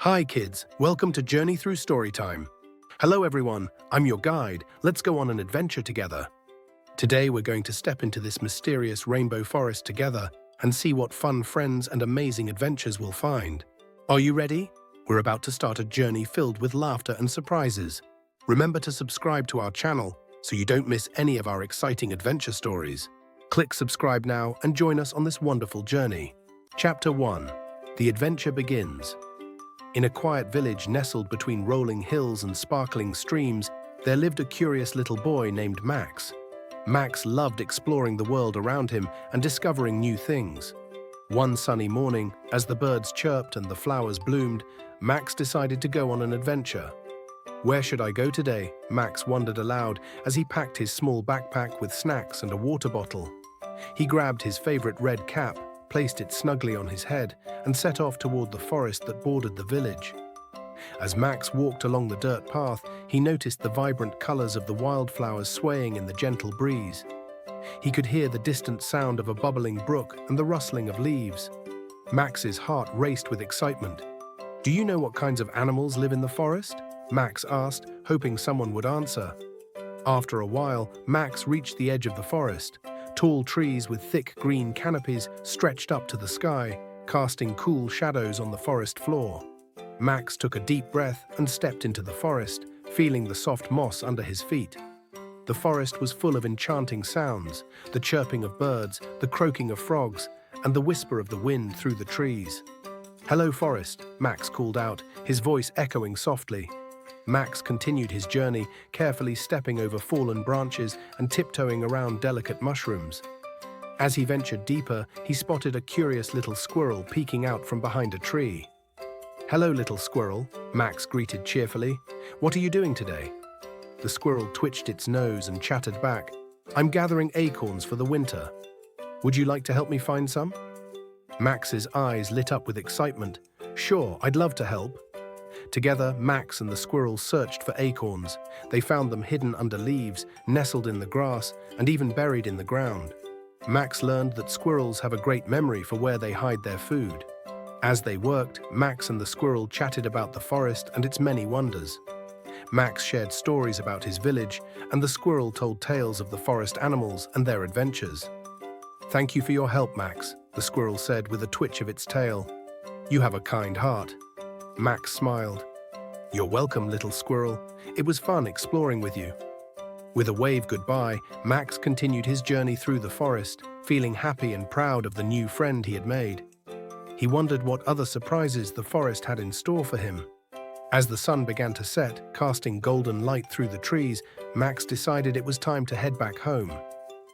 Hi kids, welcome to Journey Through Storytime. Hello everyone, I'm your guide. Let's go on an adventure together. Today we're going to step into this mysterious rainbow forest together and see what fun friends and amazing adventures we'll find. Are you ready? We're about to start a journey filled with laughter and surprises. Remember to subscribe to our channel so you don't miss any of our exciting adventure stories. Click subscribe now and join us on this wonderful journey. Chapter 1. The adventure begins. In a quiet village nestled between rolling hills and sparkling streams, there lived a curious little boy named Max. Max loved exploring the world around him and discovering new things. One sunny morning, as the birds chirped and the flowers bloomed, Max decided to go on an adventure. Where should I go today? Max wondered aloud as he packed his small backpack with snacks and a water bottle. He grabbed his favorite red cap, placed it snugly on his head, and set off toward the forest that bordered the village. As Max walked along the dirt path, he noticed the vibrant colors of the wildflowers swaying in the gentle breeze. He could hear the distant sound of a bubbling brook and the rustling of leaves. Max's heart raced with excitement. "Do you know what kinds of animals live in the forest?" Max asked, hoping someone would answer. After a while, Max reached the edge of the forest. Tall trees with thick green canopies stretched up to the sky, casting cool shadows on the forest floor. Max took a deep breath and stepped into the forest, feeling the soft moss under his feet. The forest was full of enchanting sounds, the chirping of birds, the croaking of frogs, and the whisper of the wind through the trees. "Hello, forest," Max called out, his voice echoing softly. Max continued his journey, carefully stepping over fallen branches and tiptoeing around delicate mushrooms. As he ventured deeper, he spotted a curious little squirrel peeking out from behind a tree. "Hello, little squirrel," Max greeted cheerfully. "What are you doing today?" The squirrel twitched its nose and chattered back. "I'm gathering acorns for the winter. Would you like to help me find some?" Max's eyes lit up with excitement. "Sure, I'd love to help." Together, Max and the squirrel searched for acorns. They found them hidden under leaves, nestled in the grass, and even buried in the ground. Max learned that squirrels have a great memory for where they hide their food. As they worked, Max and the squirrel chatted about the forest and its many wonders. Max shared stories about his village, and the squirrel told tales of the forest animals and their adventures. "Thank you for your help, Max," the squirrel said with a twitch of its tail. "You have a kind heart." Max smiled. "You're welcome, little squirrel. It was fun exploring with you." With a wave goodbye, Max continued his journey through the forest, feeling happy and proud of the new friend he had made. He wondered what other surprises the forest had in store for him. As the sun began to set, casting golden light through the trees, Max decided it was time to head back home.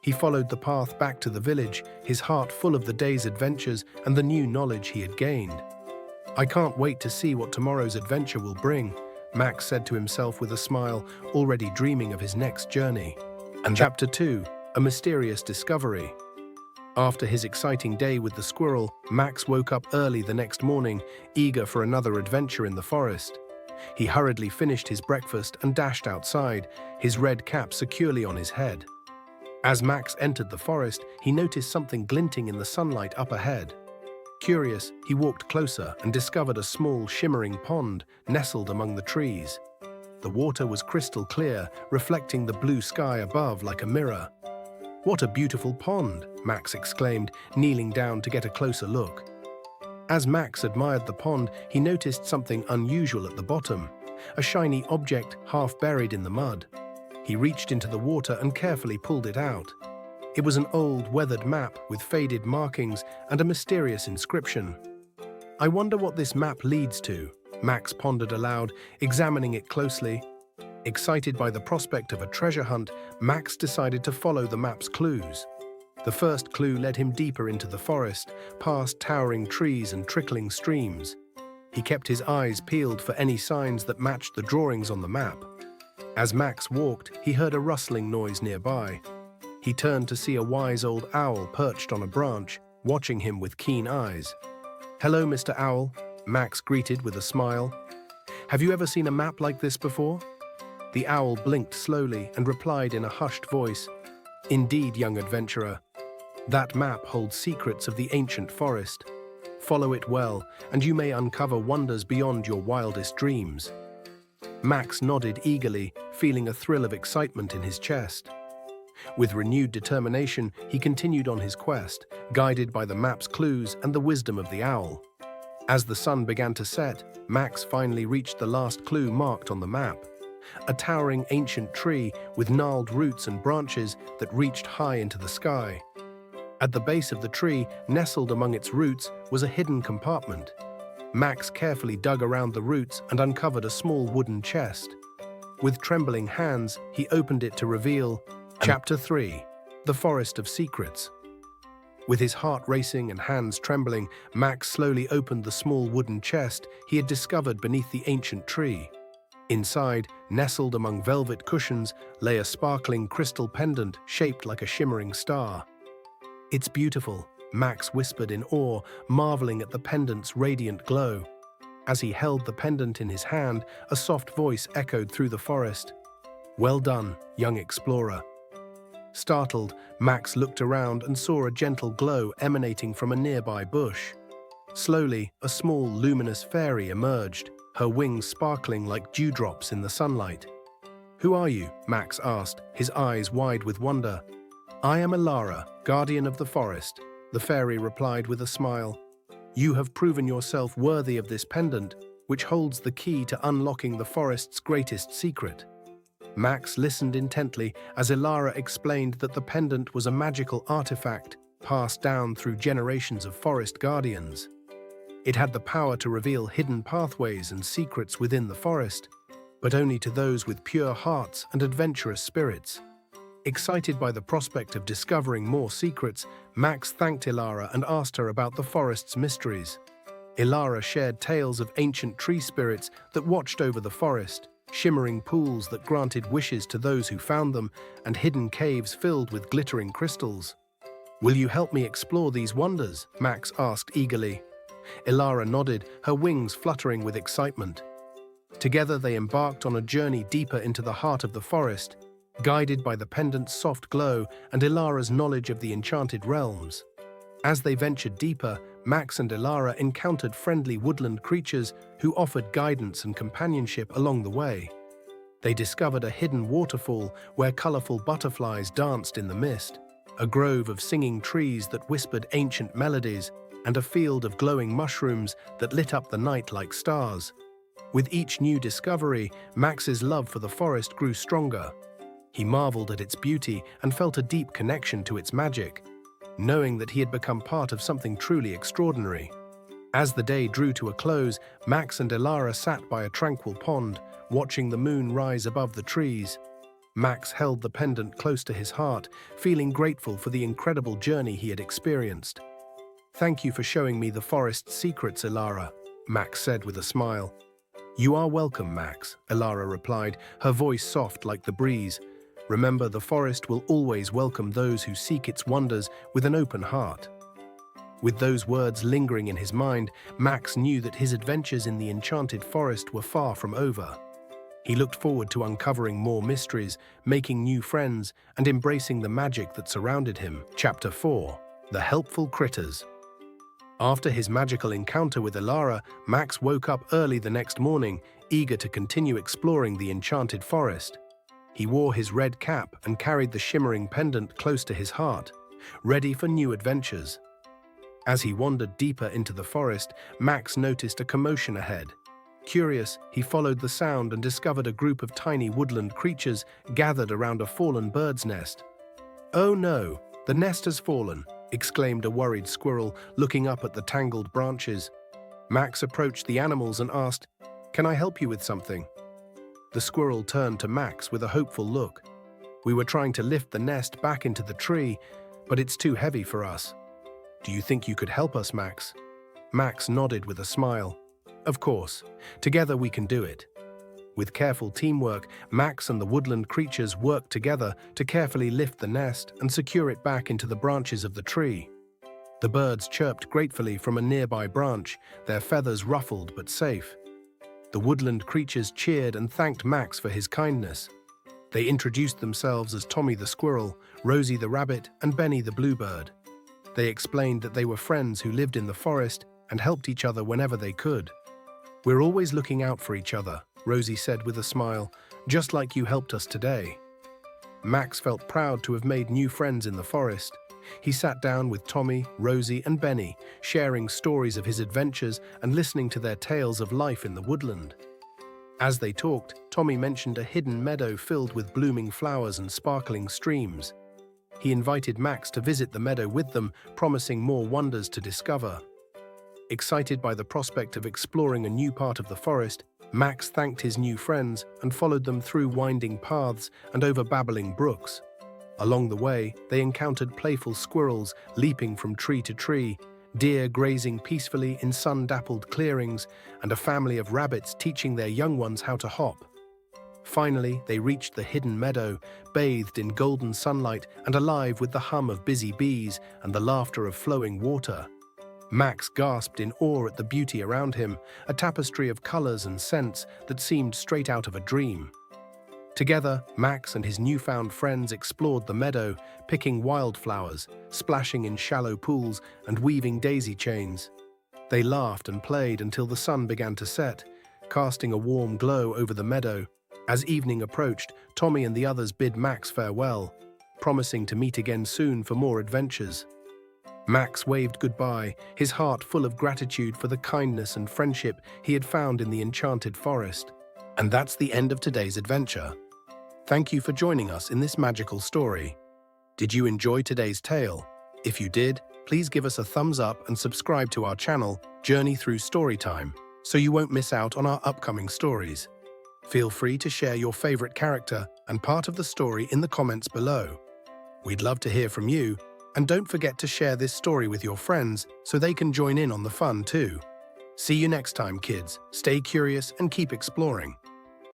He followed the path back to the village, his heart full of the day's adventures and the new knowledge he had gained. "I can't wait to see what tomorrow's adventure will bring," Max said to himself with a smile, already dreaming of his next journey. And Chapter 2. A mysterious discovery. After his exciting day with the squirrel, Max woke up early the next morning, eager for another adventure in the forest. He hurriedly finished his breakfast and dashed outside, his red cap securely on his head. As Max entered the forest, he noticed something glinting in the sunlight up ahead. Curious, he walked closer and discovered a small, shimmering pond nestled among the trees. The water was crystal clear, reflecting the blue sky above like a mirror. "What a beautiful pond!" Max exclaimed, kneeling down to get a closer look. As Max admired the pond, he noticed something unusual at the bottom, a shiny object half buried in the mud. He reached into the water and carefully pulled it out. It was an old, weathered map with faded markings and a mysterious inscription. "I wonder what this map leads to," Max pondered aloud, examining it closely. Excited by the prospect of a treasure hunt, Max decided to follow the map's clues. The first clue led him deeper into the forest, past towering trees and trickling streams. He kept his eyes peeled for any signs that matched the drawings on the map. As Max walked, he heard a rustling noise nearby. He turned to see a wise old owl perched on a branch, watching him with keen eyes. "Hello, Mr. Owl," Max greeted with a smile. "Have you ever seen a map like this before?" The owl blinked slowly and replied in a hushed voice, "Indeed, young adventurer. That map holds secrets of the ancient forest. Follow it well, and you may uncover wonders beyond your wildest dreams." Max nodded eagerly, feeling a thrill of excitement in his chest. With renewed determination, he continued on his quest, guided by the map's clues and the wisdom of the owl. As the sun began to set, Max finally reached the last clue marked on the map: a towering ancient tree with gnarled roots and branches that reached high into the sky. At the base of the tree, nestled among its roots, was a hidden compartment. Max carefully dug around the roots and uncovered a small wooden chest. With trembling hands, he opened it to reveal Chapter 3: The Forest of Secrets. With his heart racing and hands trembling, Max slowly opened the small wooden chest he had discovered beneath the ancient tree. Inside, nestled among velvet cushions, lay a sparkling crystal pendant shaped like a shimmering star. "It's beautiful," Max whispered in awe, marveling at the pendant's radiant glow. As he held the pendant in his hand, a soft voice echoed through the forest. "Well done, young explorer." Startled, Max looked around and saw a gentle glow emanating from a nearby bush. Slowly, a small, luminous fairy emerged, her wings sparkling like dewdrops in the sunlight. "Who are you?" Max asked, his eyes wide with wonder. "I am Elara, guardian of the forest," the fairy replied with a smile. "You have proven yourself worthy of this pendant, which holds the key to unlocking the forest's greatest secret." Max listened intently as Elara explained that the pendant was a magical artifact passed down through generations of forest guardians. It had the power to reveal hidden pathways and secrets within the forest, but only to those with pure hearts and adventurous spirits. Excited by the prospect of discovering more secrets, Max thanked Elara and asked her about the forest's mysteries. Elara shared tales of ancient tree spirits that watched over the forest, shimmering pools that granted wishes to those who found them, and hidden caves filled with glittering crystals. "Will you help me explore these wonders?" Max asked eagerly. Elara nodded, her wings fluttering with excitement. Together they embarked on a journey deeper into the heart of the forest, guided by the pendant's soft glow and Elara's knowledge of the enchanted realms. As they ventured deeper, Max and Elara encountered friendly woodland creatures who offered guidance and companionship along the way. They discovered a hidden waterfall where colorful butterflies danced in the mist, a grove of singing trees that whispered ancient melodies, and a field of glowing mushrooms that lit up the night like stars. With each new discovery, Max's love for the forest grew stronger. He marveled at its beauty and felt a deep connection to its magic, knowing that he had become part of something truly extraordinary. As the day drew to a close, Max and Elara sat by a tranquil pond, watching the moon rise above the trees. Max held the pendant close to his heart, feeling grateful for the incredible journey he had experienced. "Thank you for showing me the forest's secrets, Elara," Max said with a smile. "You are welcome, Max," Elara replied, her voice soft like the breeze. "Remember, the forest will always welcome those who seek its wonders with an open heart." With those words lingering in his mind, Max knew that his adventures in the enchanted forest were far from over. He looked forward to uncovering more mysteries, making new friends, and embracing the magic that surrounded him. Chapter 4: The Helpful Critters. After his magical encounter with Elara, Max woke up early the next morning, eager to continue exploring the enchanted forest. He wore his red cap and carried the shimmering pendant close to his heart, ready for new adventures. As he wandered deeper into the forest, Max noticed a commotion ahead. Curious, he followed the sound and discovered a group of tiny woodland creatures gathered around a fallen bird's nest. "Oh no, the nest has fallen," exclaimed a worried squirrel, looking up at the tangled branches. Max approached the animals and asked, "Can I help you with something?" The squirrel turned to Max with a hopeful look. "We were trying to lift the nest back into the tree, but it's too heavy for us. Do you think you could help us, Max?" Max nodded with a smile. "Of course. Together we can do it." With careful teamwork, Max and the woodland creatures worked together to carefully lift the nest and secure it back into the branches of the tree. The birds chirped gratefully from a nearby branch, their feathers ruffled but safe. The woodland creatures cheered and thanked Max for his kindness. They introduced themselves as Tommy the squirrel, Rosie the rabbit, and Benny the bluebird. They explained that they were friends who lived in the forest and helped each other whenever they could. "We're always looking out for each other," Rosie said with a smile, "just like you helped us today." Max felt proud to have made new friends in the forest. He sat down with Tommy, Rosie, and Benny, sharing stories of his adventures and listening to their tales of life in the woodland. As they talked, Tommy mentioned a hidden meadow filled with blooming flowers and sparkling streams. He invited Max to visit the meadow with them, promising more wonders to discover. Excited by the prospect of exploring a new part of the forest, Max thanked his new friends and followed them through winding paths and over babbling brooks. Along the way, they encountered playful squirrels leaping from tree to tree, deer grazing peacefully in sun-dappled clearings, and a family of rabbits teaching their young ones how to hop. Finally, they reached the hidden meadow, bathed in golden sunlight and alive with the hum of busy bees and the laughter of flowing water. Max gasped in awe at the beauty around him, a tapestry of colors and scents that seemed straight out of a dream. Together, Max and his newfound friends explored the meadow, picking wildflowers, splashing in shallow pools, and weaving daisy chains. They laughed and played until the sun began to set, casting a warm glow over the meadow. As evening approached, Tommy and the others bid Max farewell, promising to meet again soon for more adventures. Max waved goodbye, his heart full of gratitude for the kindness and friendship he had found in the enchanted forest. And that's the end of today's adventure. Thank you for joining us in this magical story. Did you enjoy today's tale? If you did, please give us a thumbs up and subscribe to our channel, Journey Through Storytime, so you won't miss out on our upcoming stories. Feel free to share your favorite character and part of the story in the comments below. We'd love to hear from you, and don't forget to share this story with your friends so they can join in on the fun too. See you next time, kids. Stay curious and keep exploring.